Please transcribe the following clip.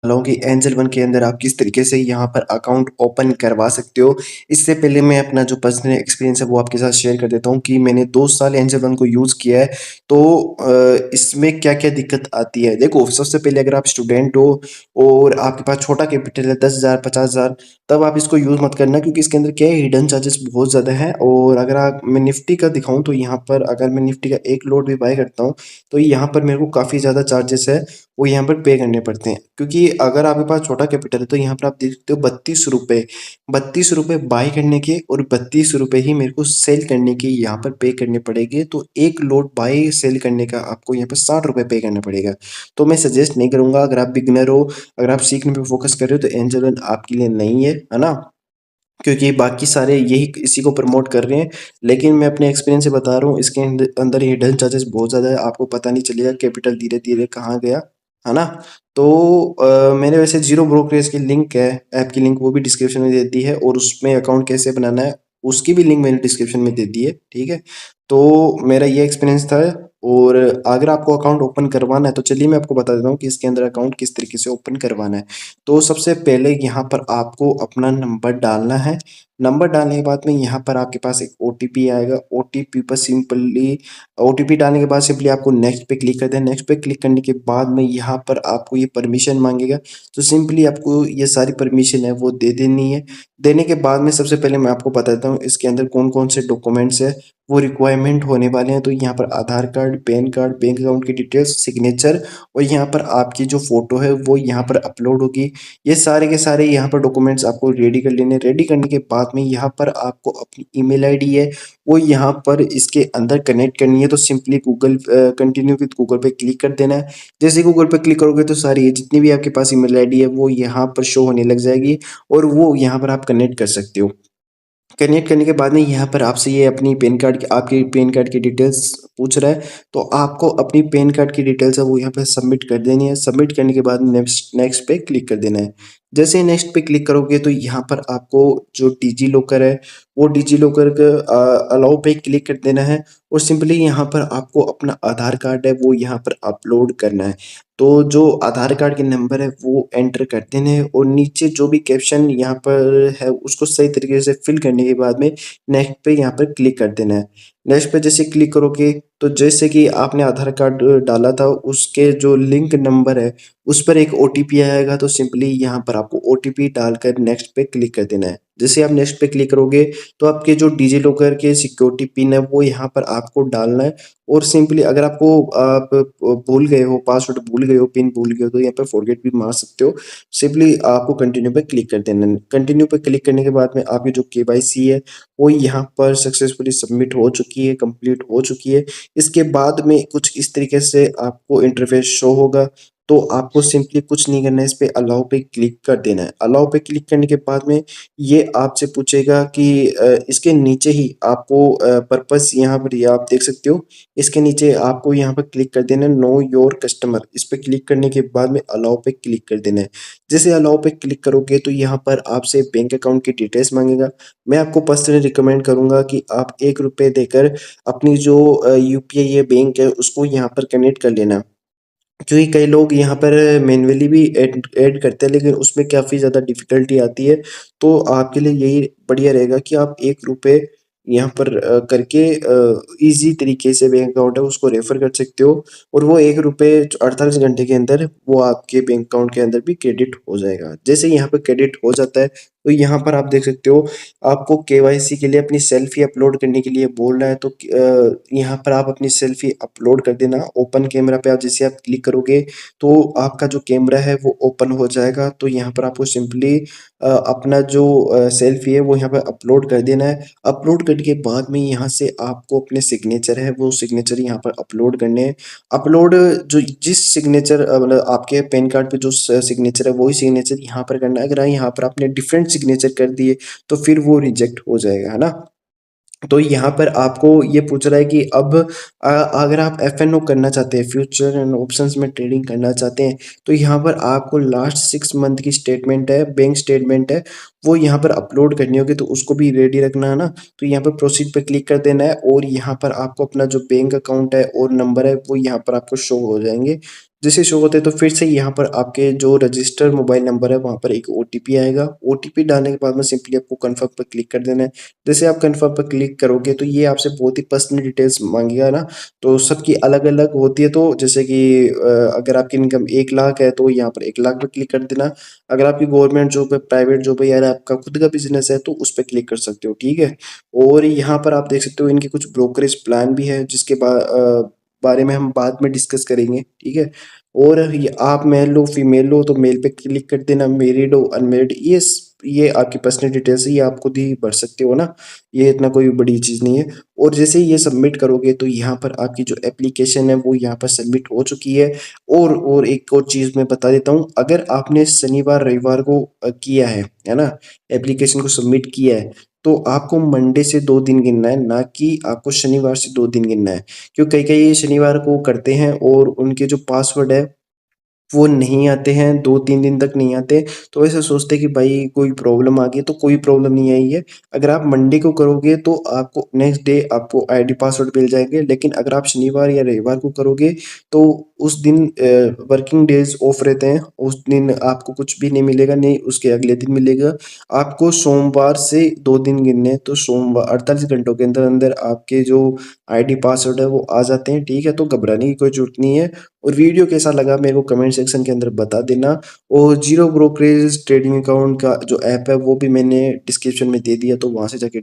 हूँ कि angel one के अंदर आप किस तरीके से यहाँ पर अकाउंट ओपन करवा सकते हो। इससे पहले मैं अपना जो पर्सनल एक्सपीरियंस है वो आपके साथ शेयर कर देता हूँ कि मैंने 2 साल एंजल वन को यूज़ किया है। तो इसमें क्या-क्या दिक्कत आती है? देखो, सबसे पहले अगर आप स्टूडेंट हो और आपके पास छोटा कैपिटल है 10,000 50,000, तब आप इसको यूज़ मत करना, क्योंकि इसके अंदर क्या है, हिडन चार्जेस बहुत ज़्यादा हैं। और अगर आप मैं निफ्टी का दिखाऊँ तो यहाँ पर अगर मैं निफ्टी का 1 लॉट भी बाय करता हूँ, तो यहाँ पर मेरे को काफ़ी ज़्यादा चार्जेस है वो यहाँ पर पे करने पड़ते हैं। क्योंकि अगर आपके पास छोटा कैपिटल है तो यहाँ पर आप देख सकते हो ₹32 बाय करने के और ₹32 ही मेरे को सेल करने के यहाँ पर पे करने पड़ेंगे। तो एक लॉट बाय सेल करने का आपको यहाँ पर ₹60 पे करना पड़ेगा। तो मैं सजेस्ट नहीं करूँगा, अगर आप बिगिनर हो, अगर आप सीखने पे फोकस कर रहे हो, तो एंजल वन आपके लिए नहीं है ना? क्योंकि बाकी सारे यही इसी को प्रमोट कर रहे हैं। लेकिन मैं अपने एक्सपीरियंस से बता रहा हूँ, इसके अंदर हिडन चार्जेस बहुत ज़्यादा है, आपको पता नहीं चलेगा कैपिटल धीरे-धीरे कहाँ गया, है ना? तो मैंने वैसे ज़ीरो ब्रोकरेज की लिंक है, ऐप की लिंक वो भी डिस्क्रिप्शन में दे दी है, और उसमें अकाउंट कैसे बनाना है, उसकी भी लिंक मैंने डिस्क्रिप्शन में दे दी है, ठीक है? तो मेरा ये एक्सपीरियंस था। और अगर आपको अकाउंट ओपन करवाना है तो चलिए मैं आपको बता देता हूँ कि इसके अंदर अकाउंट किस तरीके से ओपन करवाना है। तो सबसे पहले यहाँ पर आपको अपना नंबर डालना है। नंबर डालने के बाद में यहाँ पर आपके पास एक ओटीपी आएगा। ओटीपी पर सिंपली ओटीपी डालने के बाद सिंपली आपको नेक्स्ट पे क्लिक कर देना। नेक्स्ट पे क्लिक करने के बाद में यहाँ पर आपको ये परमिशन माँगेगा। तो सिंपली आपको ये सारी परमिशन है वो दे देनी है। देने के बाद में सबसे पहले मैं आपको बता देता हूँ इसके अंदर कौन-कौन से डॉक्यूमेंट्स है वो रिक्वायरमेंट होने वाले हैं। तो यहाँ पर Aadhaar card, PAN card, bank account की डिटेल्स, सिग्नेचर, और यहाँ पर आपकी जो फ़ोटो है वो यहाँ पर अपलोड होगी। ये सारे के सारे यहाँ पर डॉक्यूमेंट्स आपको रेडी कर लेने हैं। रेडी करने के बाद में यहाँ पर आपको अपनी ईमेल आईडी है वो यहाँ पर इसके अंदर कनेक्ट करनी है। तो सिंपली कंटिन्यू विद गूगल पे क्लिक कर देना है। जैसे गूगल पे क्लिक करोगे तो सारी ये जितनी भी आपके पास ईमेल आईडी है वो यहाँ पर शो होने लग जाएगी, और वो यहाँ पर आप कनेक्ट कर सकते हो। कनेक्ट करने के बाद में यहाँ पर आपसे ये अपनी पैन कार्ड की आपकी पैन कार्ड की डिटेल्स पूछ रहा है। तो आपको अपनी पैन कार्ड की डिटेल्स है वो यहाँ पे सबमिट कर देनी है। सबमिट करने के बाद नेक्स्ट नेक्स्ट पे क्लिक कर देना है। जैसे ही नेक्स्ट पे क्लिक करोगे तो यहाँ पर आपको जो डिजी लॉकर है वो डिजी लॉकर का अलाउ पे क्लिक कर देना है, और सिंपली यहाँ पर आपको अपना आधार कार्ड है वो यहाँ पर अपलोड करना है। तो जो आधार कार्ड के नंबर है वो एंटर कर देने हैं, और नीचे जो भी कैप्शन यहाँ पर है उसको सही तरीके से फिल करने के बाद में नेक्स्ट पे यहाँ पर क्लिक कर देना है। नेक्स्ट पे जैसे क्लिक करोगे तो जैसे कि आपने आधार कार्ड डाला था उसके जो लिंक नंबर है उस पर एक ओटीपी आएगा। तो सिंपली यहाँ पर आपको ओटीपी डालकर नेक्स्ट पे क्लिक कर देना है। जैसे आप नेक्स्ट पे क्लिक करोगे तो आपके जो डिजी लॉकर के सिक्योरिटी पिन है वो यहाँ पर आपको डालना है। और सिंपली अगर आपको आप भूल गए हो, पासवर्ड भूल गए हो, पिन भूल गए हो, तो यहाँ पे फॉरगेट भी मार सकते हो। सिंपली आपको कंटिन्यू पे क्लिक कर देना है। कंटिन्यू पे क्लिक करने के बाद में आपकी जो केवाईसी है वो यहाँ पर सक्सेसफुली सबमिट हो चुकी है, कंप्लीट हो चुकी है। इसके बाद में कुछ इस तरीके से आपको इंटरफेस शो होगा। तो आपको सिंपली कुछ नहीं करना है, इस पे अलाउ पे क्लिक कर देना है। अलाउ पे क्लिक करने के बाद में ये आपसे पूछेगा कि इसके नीचे ही आपको पर्पस यहाँ पर ये आप देख सकते हो। इसके नीचे आपको यहाँ पर क्लिक कर देना है नो योर कस्टमर। इस पे क्लिक करने के बाद में अलाउ पे क्लिक कर देना है। जैसे अलाउ पे क्लिक करोगे तो यहाँ पर आपसे बैंक अकाउंट की डिटेल्स माँगेगा। मैं आपको पर्सनली रिकमेंड करूँगा कि आप ₹1 देकर अपनी जो यूपीआई या बैंक है उसको यहाँ पर कनेक्ट कर लेना। क्योंकि कई लोग यहाँ पर मैन्युअली भी ऐड ऐड करते हैं, लेकिन उसमें काफ़ी ज़्यादा डिफ़िकल्टी आती है। तो आपके लिए यही बढ़िया रहेगा कि आप ₹1 यहाँ पर करके ईज़ी तरीके से बैंक अकाउंट है उसको रेफ़र कर सकते हो, और वो ₹1 48 घंटे के अंदर वो आपके बैंक अकाउंट के अंदर भी क्रेडिट हो जाएगा। जैसे यहाँ पे क्रेडिट हो जाता है तो यहाँ पर आप देख सकते हो आपको केवाईसी के लिए अपनी सेल्फ़ी अपलोड करने के लिए बोल रहा है। तो यहाँ पर आप अपनी सेल्फ़ी अपलोड कर देना। ओपन कैमरा पे आप जैसे आप क्लिक करोगे तो आपका जो कैमरा है वो ओपन हो जाएगा। तो यहाँ पर आपको सिंपली अपना जो सेल्फ़ी है वो यहाँ पे अपलोड कर देना है। अपलोड करने के बाद में यहाँ से आपको अपने सिग्नेचर है वो सिग्नेचर यहाँ पर अपलोड करने हैं। अपलोड जो जिस सिग्नेचर मतलब आपके पैन कार्ड पे जो सिग्नेचर है वही सिग्नेचर यहाँ पर करना है। अगर यहाँ पर आपने डिफरेंट सिग्नेचर कर दिए तो फिर वो रिजेक्ट हो जाएगा, है ना? तो यहाँ पर आपको ये पूछ रहा है कि अब अगर आप एफ-एन-ओ करना चाहते हैं, फ्यूचर एंड ऑप्शंस में ट्रेडिंग करना चाहते हैं, तो यहाँ पर आपको लास्ट 6 मंथ की स्टेटमेंट है, बैंक स्टेटमेंट है, वो यहाँ पर अपलोड करनी होगी। तो उसको भी रेडी रखना है ना। तो यहाँ पर प्रोसीड पे क्लिक कर देना है, और यहाँ पर आपको अपना जो बैंक अकाउंट है और नंबर है वो यहाँ पर आपको शो हो जाएंगे। जैसे शो होते हैं तो फिर से यहाँ पर आपके जो रजिस्टर मोबाइल नंबर है वहाँ पर एक ओटीपी आएगा। ओटीपी डालने के बाद में सिंपली आपको कन्फर्म पर क्लिक कर देना है। जैसे आप कन्फर्म पर क्लिक करोगे तो ये आपसे बहुत ही पर्सनल डिटेल्स मांगेगा ना, तो सबकी अलग अलग होती है। तो जैसे कि अगर आपकी इनकम 1 लाख है तो यहाँ पर 1 लाख पर क्लिक कर देना। अगर आपकी गवर्नमेंट जॉब है, प्राइवेट जॉब है, या आपका खुद का बिजनेस है तो उस पर क्लिक कर सकते हो, ठीक है। और यहाँ पर आप देख सकते हो इनके कुछ ब्रोकरेज प्लान भी है जिसके बारे में हम बाद में डिस्कस करेंगे, ठीक है। और ये आप मेल हो फीमेल हो तो मेल पे क्लिक कर देना, मैरिड हो अनमेरिड, ये आपकी पर्सनल डिटेल्स है, ये आप खुद ही भर सकते हो ना, ये इतना कोई बड़ी चीज़ नहीं है। और जैसे ही ये सबमिट करोगे तो यहाँ पर आपकी जो एप्लीकेशन है वो यहाँ पर सबमिट हो चुकी है। और एक और चीज़ मैं बता देता हूँ, अगर आपने शनिवार रविवार को किया है ना, एप्लीकेशन को सबमिट किया है, तो आपको मंडे से 2 दिन गिनना है, ना कि आपको शनिवार से 2 दिन गिनना है। क्यों, कई कई शनिवार को करते हैं और उनके जो पासवर्ड है वो नहीं आते हैं, 2-3 दिन तक नहीं आते। तो ऐसा सोचते हैं कि भाई कोई प्रॉब्लम आ गई, तो कोई प्रॉब्लम नहीं आई है। अगर आप मंडे को करोगे तो आपको नेक्स्ट डे आपको आईडी पासवर्ड मिल जाएँगे, लेकिन अगर आप शनिवार या रविवार को करोगे तो उस दिन वर्किंग डेज़ ऑफ रहते हैं, उस दिन आपको कुछ भी नहीं मिलेगा, नहीं उसके अगले दिन मिलेगा। आपको सोमवार से 2 दिन गिनने हैं, तो सोमवार 48 घंटों के अंदर-अंदर आपके जो आईडी पासवर्ड है वो आ जाते हैं, ठीक है? तो घबराने की कोई ज़रूरत नहीं है। और वीडियो कैसा लगा मेरे को कमेंट सेक्शन के अंदर बता देना। और जीरो ब्रोकरेज ट्रेडिंग अकाउंट का जो ऐप है वो भी मैंने डिस्क्रिप्शन में दे दिया, तो वहाँ से जाके